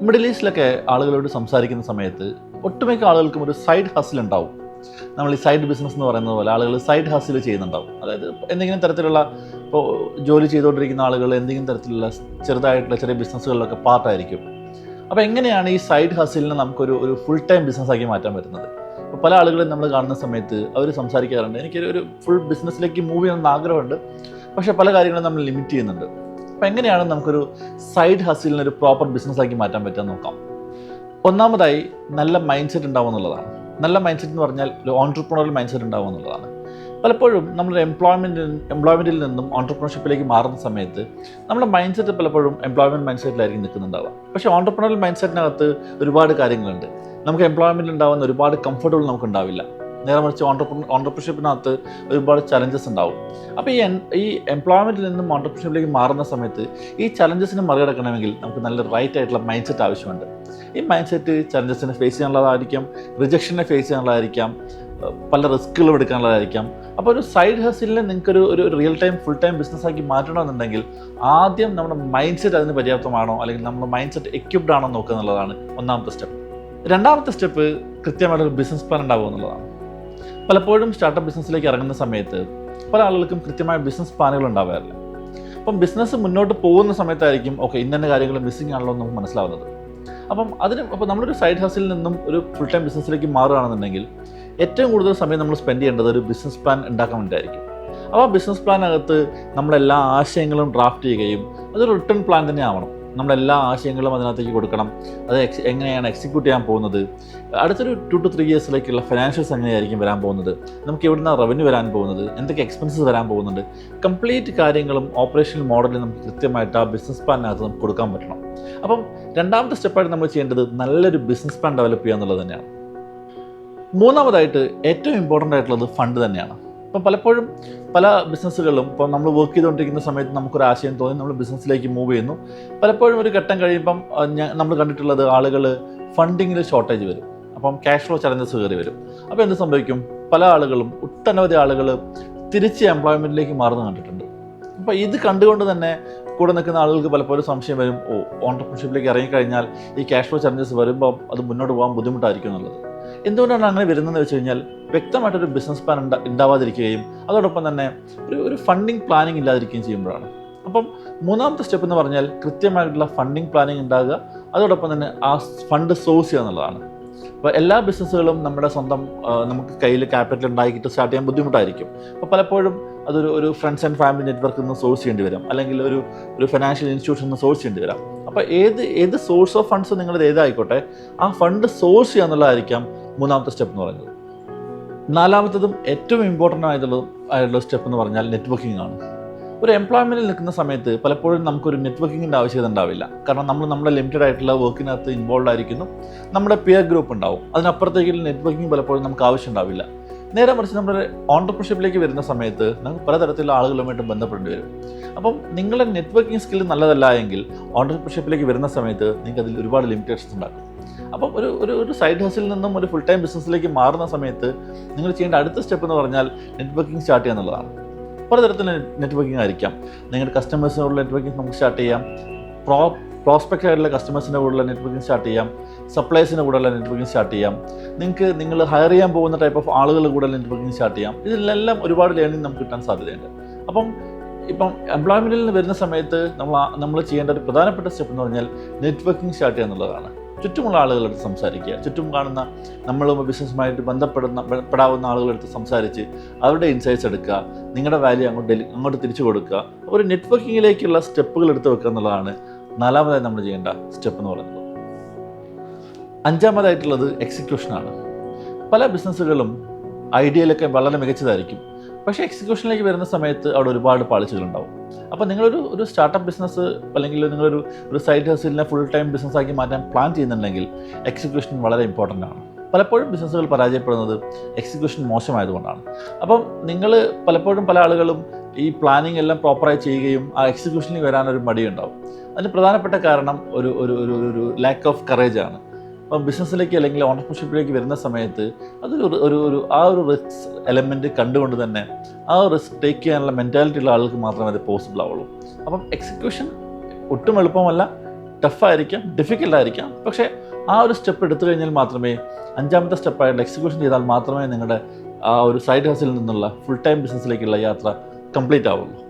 Middle ഈസ്റ്റിലൊക്കെ ആളുകളോട് സംസാരിക്കുന്ന സമയത്ത് ഒട്ടുമിക്ക ആളുകൾക്കും ഒരു സൈഡ് ഹസിൽ ഉണ്ടാവും. നമ്മൾ ഈ സൈഡ് ബിസിനസ് എന്ന് പറയുന്നത് പോലെ ആളുകൾ സൈഡ് ഹസിൽ ചെയ്യുന്നുണ്ടാവും. അതായത് എന്തെങ്കിലും തരത്തിലുള്ള ഇപ്പോൾ ജോലി ചെയ്തുകൊണ്ടിരിക്കുന്ന ആളുകൾ എന്തെങ്കിലും തരത്തിലുള്ള ചെറുതായിട്ടുള്ള ചെറിയ ബിസിനസ്സുകളിലൊക്കെ പാർട്ടായിരിക്കും. അപ്പോൾ എങ്ങനെയാണ് ഈ സൈഡ് ഹസിലിനെ നമുക്കൊരു ഫുൾ ടൈം ബിസിനസ്സാക്കി മാറ്റാൻ പറ്റുന്നത്? അപ്പോൾ പല ആളുകളും നമ്മൾ കാണുന്ന സമയത്ത് അവർ സംസാരിക്കാറുണ്ട്, എനിക്കൊരു ഫുൾ ബിസിനസ്സിലേക്ക് മൂവ് ചെയ്യണമെന്ന് ആഗ്രഹമുണ്ട്, പക്ഷേ പല കാര്യങ്ങളും നമ്മൾ ലിമിറ്റ് ചെയ്യുന്നുണ്ട്. അപ്പോൾ എങ്ങനെയാണ് നമുക്കൊരു സൈഡ് ഹസിലിനെ ഒരു പ്രോപ്പർ ബിസിനസ്സാക്കി മാറ്റാൻ പറ്റുക നോക്കാം. ഒന്നാമതായി നല്ല മൈൻഡ് സെറ്റ് ഉണ്ടാവുക എന്നുള്ളതാണ്. നല്ല മൈൻഡ് സെറ്റ് എന്ന് പറഞ്ഞാൽ ഒരു ഓൺട്രപ്രണറൽ മൈൻഡ് സെറ്റ് ഉണ്ടാവുക എന്നുള്ളതാണ്. പലപ്പോഴും നമ്മൾ എംപ്ലോയ്മെൻറ്റിൽ നിന്നും ഓൺട്രപ്രണർഷിപ്പിലേക്ക് മാറുന്ന സമയത്ത് നമ്മുടെ മൈൻഡ് സെറ്റ് പലപ്പോഴും എംപ്ലോയ്മെൻറ്റ് മൈൻഡ് സെറ്റിലായിരിക്കും നിൽക്കുന്നുണ്ടാവുക. പക്ഷേ ഓൺട്രപ്രണറൽ മൈൻഡ് സെറ്റിനകത്ത് ഒരുപാട് കാര്യങ്ങളുണ്ട്. നമുക്ക് എംപ്ലോയ്മെൻറ്റിൽ ഉണ്ടാകുന്ന ഒരുപാട് കംഫർട്ടബിൾ നമുക്ക് ഉണ്ടാവില്ല. നേരെ മറിച്ച് ഓൺട്രപ്രണർഷിപ്പിനകത്ത് ഒരുപാട് ചലഞ്ചസ് ഉണ്ടാവും. അപ്പോൾ ഈ എംപ്ലോയ്മെൻറ്റിൽ നിന്നും ഓൺട്രപ്രണർഷിപ്പിലേക്ക് മാറുന്ന സമയത്ത് ഈ ചലഞ്ചസിനെ മറികടക്കണമെങ്കിൽ നമുക്ക് നല്ല റൈറ്റ് ആയിട്ടുള്ള മൈൻഡ് സെറ്റ് ആവശ്യമുണ്ട്. ഈ മൈൻഡ് സെറ്റ് ചലഞ്ചസിനെ ഫേസ് ചെയ്യാനുള്ളതായിരിക്കാം, റിജക്ഷനെ ഫേസ് ചെയ്യാനുള്ളതായിരിക്കാം, പല റിസ്കുകളും എടുക്കാനുള്ളതായിരിക്കാം. അപ്പോൾ ഒരു സൈഡ് ഹസിലിനെ നിങ്ങൾക്കൊരു റിയൽ ടൈം ഫുൾ ടൈം ബിസിനസ്സാക്കി മാറ്റണമെന്നുണ്ടെങ്കിൽ ആദ്യം നമ്മുടെ മൈൻഡ് സെറ്റ് അതിന് പര്യാപ്തമാണോ, അല്ലെങ്കിൽ നമ്മുടെ മൈൻഡ് സെറ്റ് എക്യുപ്ഡ് ആണോ നോക്കുക എന്നുള്ളതാണ് ഒന്നാമത്തെ സ്റ്റെപ്പ്. രണ്ടാമത്തെ സ്റ്റെപ്പ് കൃത്യമായിട്ടൊരു ബിസിനസ് പ്ലാൻ ഉണ്ടാവുക എന്നുള്ളതാണ്. പലപ്പോഴും സ്റ്റാർട്ടപ്പ് ബിസിനസ്സിലേക്ക് ഇറങ്ങുന്ന സമയത്ത് പല ആളുകൾക്കും കൃത്യമായ ബിസിനസ് പ്ലാനുകൾ ഉണ്ടാവാറില്ല. അപ്പം ബിസിനസ് മുന്നോട്ട് പോകുന്ന സമയത്തായിരിക്കും ഓക്കെ ഇന്ന കാര്യങ്ങൾ മിസ്സിംഗ് ആണല്ലോ എന്ന് നമുക്ക് മനസ്സിലാവുന്നത്. അപ്പോൾ നമ്മളൊരു സൈഡ് ഹസിൽ നിന്നും ഒരു ഫുൾ ടൈം ബിസിനസ്സിലേക്ക് മാറുകയാണെന്നുണ്ടെങ്കിൽ ഏറ്റവും കൂടുതൽ സമയം നമ്മൾ സ്പെൻഡ് ചെയ്യേണ്ടത് ഒരു ബിസിനസ് പ്ലാൻ ഉണ്ടാക്കാൻ വേണ്ടിയിട്ടായിരിക്കും. അപ്പോൾ ആ ബിസിനസ് പ്ലാനകത്ത് നമ്മളെല്ലാ ആശയങ്ങളും ഡ്രാഫ്റ്റ് ചെയ്യുകയും അതൊരു റിട്ടേൺ പ്ലാൻ തന്നെ ആവണം. നമ്മളെല്ലാ ആശയങ്ങളും അതിനകത്തേക്ക് കൊടുക്കണം. അത് എങ്ങനെയാണ് എക്സിക്യൂട്ട് ചെയ്യാൻ പോകുന്നത്, അടുത്തൊരു 2 to 3 ഇയേഴ്സിലേക്കുള്ള ഫിനാൻഷ്യൽസ് എങ്ങനെയായിരിക്കും വരാൻ പോകുന്നത്, നമുക്ക് എവിടുന്ന റവന്യൂ വരാൻ പോകുന്നത്, എന്തൊക്കെ എക്സ്പെൻസസ് വരാൻ പോകുന്നുണ്ട്, കംപ്ലീറ്റ് കാര്യങ്ങളും ഓപ്പറേഷണൽ മോഡലിൽ നമുക്ക് കൃത്യമായിട്ട് ആ ബിസിനസ് പ്ലാനകത്ത് നമുക്ക് കൊടുക്കാൻ പറ്റണം. അപ്പം രണ്ടാമത്തെ സ്റ്റെപ്പായിട്ട് നമ്മൾ ചെയ്യേണ്ടത് നല്ലൊരു ബിസിനസ് പ്ലാൻ ഡെവലപ്പ് ചെയ്യുക എന്നുള്ളത് തന്നെയാണ്. മൂന്നാമതായിട്ട് ഏറ്റവും ഇമ്പോർട്ടൻ്റ് ആയിട്ടുള്ളത് ഫണ്ട് തന്നെയാണ്. ഇപ്പം പലപ്പോഴും പല ബിസിനസ്സുകളിലും ഇപ്പോൾ നമ്മൾ വർക്ക് ചെയ്തുകൊണ്ടിരിക്കുന്ന സമയത്ത് നമുക്കൊരു ആശയം തോന്നി നമ്മൾ ബിസിനസ്സിലേക്ക് മൂവ് ചെയ്യുന്നു. പലപ്പോഴും ഒരു ഘട്ടം കഴിയുമ്പം നമ്മൾ കണ്ടിട്ടുള്ളത് ആളുകൾ ഫണ്ടിങ്ങിൽ ഷോർട്ടേജ് വരും. അപ്പം ക്യാഷ് ഫ്ലോ ചലഞ്ചസ് കയറി വരും. അപ്പോൾ എന്ത് സംഭവിക്കും? പല ആളുകളും ഒട്ടനവധി ആളുകൾ തിരിച്ച് എംപ്ലോയ്മെൻറ്റിലേക്ക് മാറുന്നത് കണ്ടിട്ടുണ്ട്. അപ്പോൾ ഇത് കണ്ടുകൊണ്ട് തന്നെ കൂടെ നിൽക്കുന്ന ആളുകൾക്ക് പലപ്പോഴും സംശയം വരും, ഓൺട്രപ്രണർഷിപ്പിലേക്ക് ഇറങ്ങിക്കഴിഞ്ഞാൽ ഈ ക്യാഷ് ഫ്ലോ ചലഞ്ചസ് വരുമ്പോൾ അത് മുന്നോട്ട് പോകാൻ ബുദ്ധിമുട്ടായിരിക്കും എന്നുള്ളത്. എന്തുകൊണ്ടാണ് അങ്ങനെ വരുന്നതെന്ന് വെച്ച് കഴിഞ്ഞാൽ വ്യക്തമായിട്ടൊരു ബിസിനസ് പ്ലാൻ ഉണ്ടാവാതിരിക്കുകയും അതോടൊപ്പം തന്നെ ഒരു ഫണ്ടിങ് പ്ലാനിങ് ഇല്ലാതിരിക്കുകയും ചെയ്യുമ്പോഴാണ്. അപ്പം മൂന്നാമത്തെ സ്റ്റെപ്പ് എന്ന് പറഞ്ഞാൽ കൃത്യമായിട്ടുള്ള ഫണ്ടിങ് പ്ലാനിങ് ഉണ്ടാകുക, അതോടൊപ്പം തന്നെ ആ ഫണ്ട് സോഴ്സ് ചെയ്യുക എന്നുള്ളതാണ്. അപ്പോൾ എല്ലാ ബിസിനസ്സുകളും നമ്മുടെ സ്വന്തം നമുക്ക് കയ്യിൽ ക്യാപിറ്റൽ ഉണ്ടാക്കിയിട്ട് സ്റ്റാർട്ട് ചെയ്യാൻ ബുദ്ധിമുട്ടായിരിക്കും. അപ്പോൾ പലപ്പോഴും അതൊരു ഫ്രണ്ട്സ് ആൻഡ് ഫാമിലി നെറ്റ്വർക്കിൽ നിന്ന് സോഴ്സ് ചെയ്യേണ്ടി വരും, അല്ലെങ്കിൽ ഒരു ഫിനാൻഷ്യൽ ഇൻസ്റ്റിറ്റ്യൂഷനിൽ നിന്ന് സോഴ്സ് ചെയ്യേണ്ടി വരാം. അപ്പോൾ ഏത് സോഴ്സ് ഓഫ് ഫണ്ട്സ് നിങ്ങളത് ഏതായിക്കോട്ടെ ആ ഫണ്ട് സോഴ്സ് ചെയ്യുക എന്നുള്ളതായിരിക്കാം മൂന്നാമത്തെ സ്റ്റെപ്പ് എന്ന് പറയുന്നത്. നാലാമത്തതും ഏറ്റവും ഇമ്പോർട്ടൻ്റ് ആയിട്ടുള്ള സ്റ്റെപ്പ് എന്ന് പറഞ്ഞാൽ നെറ്റ്വർക്കിംഗ് ആണ്. ഒരു എംപ്ലോയ്മെൻറ്റിൽ നിൽക്കുന്ന സമയത്ത് പലപ്പോഴും നമുക്കൊരു നെറ്റ്വർക്കിങ്ങിൻ്റെ ആവശ്യകത ഉണ്ടാവില്ല. കാരണം നമ്മുടെ ലിമിറ്റഡ് ആയിട്ടുള്ള വർക്കിനകത്ത് ഇൻവോൾവ് ആയിരിക്കുന്നു, നമ്മുടെ പിയർ ഗ്രൂപ്പ് ഉണ്ടാവും. അതിനപ്പുറത്തേക്ക് നെറ്റ്വർക്കിംഗ് പലപ്പോഴും നമുക്ക് ആവശ്യം ഉണ്ടാവില്ല. നേരെ മറിച്ച് നമ്മുടെ ഓൺട്രപ്രണർഷിപ്പിലേക്ക് വരുന്ന സമയത്ത് നമുക്ക് പലതരത്തിലുള്ള ആളുകളുമായിട്ട് ബന്ധപ്പെടേണ്ടി വരും. അപ്പം നിങ്ങളുടെ നെറ്റ്വർക്കിംഗ് സ്കിൽ നല്ലതല്ല എങ്കിൽ ഓൺട്രപ്രണർഷിപ്പിലേക്ക് വരുന്ന സമയത്ത് നിങ്ങൾക്ക് അതിൽ ഒരുപാട് ലിമിറ്റേഷൻസ് ഉണ്ടാക്കും. അപ്പം ഒരു സൈഡ് ഹസിൽ നിന്നും ഒരു ഫുൾ ടൈം ബിസിനസ്സിലേക്ക് മാറുന്ന സമയത്ത് നിങ്ങൾ ചെയ്യേണ്ട അടുത്ത സ്റ്റെപ്പ് എന്ന് പറഞ്ഞാൽ നെറ്റ്വർക്കിംഗ് സ്റ്റാർട്ട് ചെയ്യുക എന്നുള്ളതാണ്. പലതരത്തിലുള്ള നെറ്റ്വർക്കിംഗ് ആയിരിക്കാം. നിങ്ങളുടെ കസ്റ്റമേഴ്സിനോടുള്ള നെറ്റ്വർക്കിംഗ് നമുക്ക് സ്റ്റാർട്ട് ചെയ്യാം, പ്രോസ്പെക്റ്റ് ആയിട്ടുള്ള കസ്റ്റമേഴ്സിൻ്റെ കൂടെയുള്ള നെറ്റ്വർക്കിംഗ് സ്റ്റാർട്ട് ചെയ്യാം, സപ്ലൈസിൻ്റെ കൂടെയുള്ള നെറ്റ്വർക്കിംഗ് സ്റ്റാർട്ട് ചെയ്യാം, നിങ്ങൾ ഹയർ ചെയ്യാൻ പോകുന്ന ടൈപ്പ് ഓഫ് ആളുകളുടെ കൂടെ നെറ്റ്വർക്കിംഗ് സ്റ്റാർട്ട് ചെയ്യാം. ഇതിലെല്ലാം ഒരുപാട് ലേണിംഗ് നമുക്ക് കിട്ടാൻ സാധ്യതയുണ്ട്. ഇപ്പം എംപ്ലോയ്മെൻറ്റിൽ നിന്ന് വരുന്ന സമയത്ത് നമ്മൾ ചെയ്യേണ്ട ഒരു പ്രധാനപ്പെട്ട സ്റ്റെപ്പ് എന്ന് പറഞ്ഞാൽ നെറ്റ്വർക്കിംഗ് സ്റ്റാർട്ട് ചെയ്യുക എന്നുള്ളതാണ്. ചുറ്റുമുള്ള ആളുകളടുത്ത് സംസാരിക്കുക, ചുറ്റും കാണുന്ന നമ്മളും ബിസിനസ്സുമായിട്ട് ബന്ധപ്പെടാവുന്ന ആളുകളടുത്ത് സംസാരിച്ച് അവരുടെ ഇൻസൈറ്റ്സ് എടുക്കുക, നിങ്ങളുടെ വാല്യൂ അങ്ങോട്ട് തിരിച്ചു കൊടുക്കുക. ഒരു നെറ്റ്വർക്കിങ്ങിലേക്കുള്ള സ്റ്റെപ്പുകൾ എടുത്ത് വെക്കുക എന്നുള്ളതാണ് നാലാമതായി നമ്മൾ ചെയ്യേണ്ട സ്റ്റെപ്പ് എന്ന് പറയുന്നത്. അഞ്ചാമതായിട്ടുള്ളത് എക്സിക്യൂഷനാണ്. പല ബിസിനസ്സുകളും ഐഡിയയിലൊക്കെ വളരെ മികച്ചതായിരിക്കും, പക്ഷേ എക്സിക്യൂഷനിലേക്ക് വരുന്ന സമയത്ത് അവിടെ ഒരുപാട് പാളിച്ചകളുണ്ടാവും. അപ്പോൾ നിങ്ങളൊരു സ്റ്റാർട്ടപ്പ് ബിസിനസ് അല്ലെങ്കിൽ നിങ്ങളൊരു സൈഡ് ഹസിലിനെ ഫുൾ ടൈം ബിസിനസ്സാക്കി മാറ്റാൻ പ്ലാൻ ചെയ്യുന്നുണ്ടെങ്കിൽ എക്സിക്യൂഷൻ വളരെ ഇമ്പോർട്ടൻ്റ് ആണ്. പലപ്പോഴും ബിസിനസ്സുകൾ പരാജയപ്പെടുന്നത് എക്സിക്യൂഷൻ മോശമായതുകൊണ്ടാണ്. അപ്പം പലപ്പോഴും പല ആളുകളും ഈ പ്ലാനിങ് എല്ലാം പ്രോപ്പറായി ചെയ്യുകയും ആ എക്സിക്യൂഷനിൽ വരാനൊരു മടിയുണ്ടാവും. അതിന് പ്രധാനപ്പെട്ട കാരണം ഒരു ലാക്ക് ഓഫ് കറേജ് ആണ്. അപ്പം ബിസിനസ്സിലേക്ക് അല്ലെങ്കിൽ ഓൺട്രപ്രണർഷിപ്പിലേക്ക് വരുന്ന സമയത്ത് അതൊരു റിസ്ക് എലമെൻറ്റ് കണ്ടുകൊണ്ട് തന്നെ ആ റിസ്ക് ടേക്ക് ചെയ്യാനുള്ള മെൻറ്റാലിറ്റി ഉള്ള ആൾക്ക് മാത്രമേ അത് പോസിബിൾ ആവുള്ളൂ. അപ്പം എക്സിക്യൂഷൻ ഒട്ടും എളുപ്പമല്ല, ടഫായിരിക്കാം, ഡിഫിക്കൽട്ടായിരിക്കാം. പക്ഷേ ആ ഒരു സ്റ്റെപ്പ് എടുത്തു കഴിഞ്ഞാൽ മാത്രമേ, അഞ്ചാമത്തെ സ്റ്റെപ്പായിട്ട് എക്സിക്യൂഷൻ ചെയ്താൽ മാത്രമേ നിങ്ങളുടെ ആ ഒരു സൈഡ് ഹസിൽ നിന്നുള്ള ഫുൾ ടൈം ബിസിനസ്സിലേക്കുള്ള യാത്ര കംപ്ലീറ്റ് ആവുള്ളൂ.